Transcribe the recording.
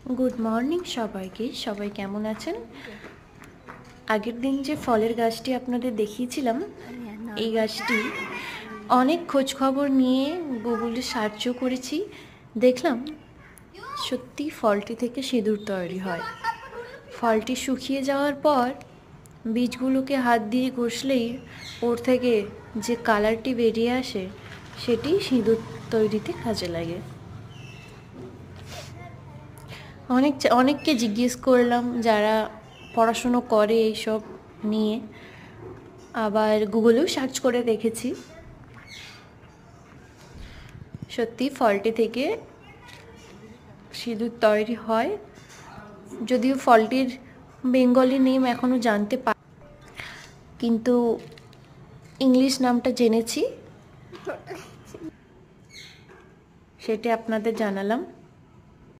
Good morning সবাইকে। সবাই কেমন আছেন? আগের দিন যে ফলের গাছটি আপনাদের দেখিয়েছিলাম, এই গাছটি অনেক খোঁজ খবর নিয়ে গুগলে সার্চও করেছি। দেখলাম সত্যি ফলটি থেকে সিঁদুর তৈরি হয়। ফলটি শুকিয়ে যাওয়ার পর বীজগুলোকে হাত দিয়ে ঘষলেই ওর থেকে যে কালারটি বেরিয়ে আসে, সেটি সিঁদুর তৈরিতে কাজে লাগে। অনেককে জিজ্ঞেস করলাম যারা পড়াশুনো করে এইসব নিয়ে, আবার গুগলেও সার্চ করে দেখেছি। সত্যি ফলটি থেকে সিঁদুর তৈরি হয়। যদিও ফলটির বেঙ্গলি নেম এখনও জানতে পারি, কিন্তু ইংলিশ নামটা জেনেছি, সেটি আপনাদের জানালাম।